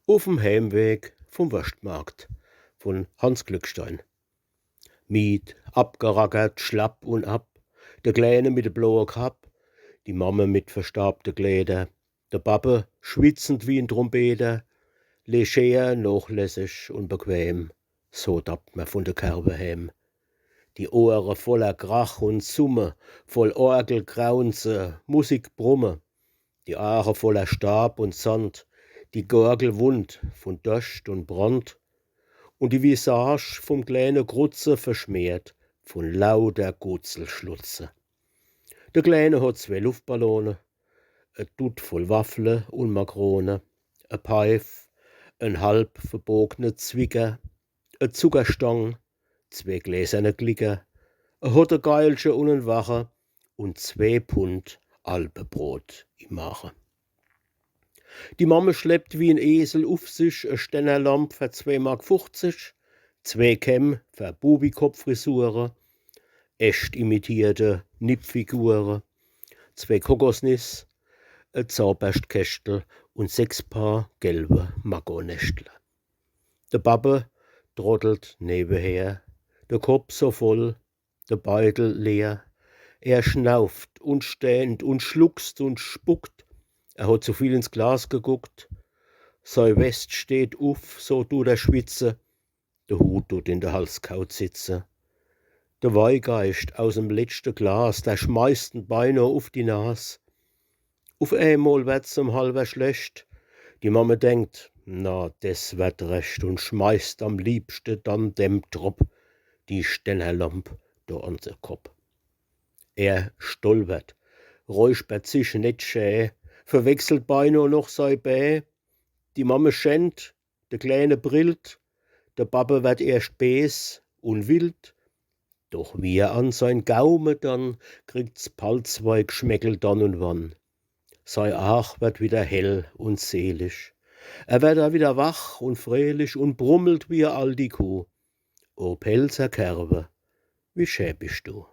Auf'm Heimweg vom Wurstmarkt von Hans Glückstein. Miet, abgerackert, schlapp und ab, der Kleine mit de blaue Kapp, die Mamme mit verstaubte Kleider, der Pappe schwitzend wie 'n Trompeter, leger, nachlässig und bequem, so tappt man von der Kerbe heim. Die Ohren voller Krach und Summe, voll Orgelgraunze, Musik brumme, die Aare voller Staub und Sand, die Gorgel wund von Dost und Brand und die Visage vom kleine Grutze verschmiert von lauter Gutzelschlutze. Der Kleine hat 2 Luftballone, e Dutt voll Waffle und Makrone, e Peif, en halb verbogene Zwicker, e Zuckerstang, 2 gläserne Glicker, e Hottegeilche und en Wache und 2 Pfund Alpebrot im Mache. Die Mamme schleppt wie 'n Esel auf sich e Stennerlamp für 2,50 Mark, 2 Kämm für Bubikopffrisure, echt imitierte Nippfiguren, 2 Kokosniss, e Zahnbürstkästel und 6 Paar gelbe Magonäschtle. Der Pappe trottelt nebenher, der Kopf so voll, der Beutel leer. Er schnauft und stöhnt und schluckst und spuckt. Er hat zu viel ins Glas geguckt. Sei West steht auf, so tut er schwitze. Der Hut tut in der Halskaut sitze. Der Weihgeist aus'm letzten Glas, der schmeißt ihn beinahe auf die Nas. Auf einmal wird's ihm halber schlecht. Die Mamme denkt, na, des wird recht, und schmeißt am liebsten dann dem Trop die Stennerlamp da an den Kopf. Er stolpert, räuspert sich net schä, verwechselt beinahe noch sei Bä. Die Mamme schennt, der Kleine brillt, der Pappe wird erst bes und wild. Doch wie er an sein Gaume dann kriegt's bald 2 Geschmäckel dann und wann. Sei Ach wird wieder hell und selig. Er wird da wieder wach und fröhlich und brummelt wie a alti Kuh. O Pelzer Kerbe, wie schä bist du?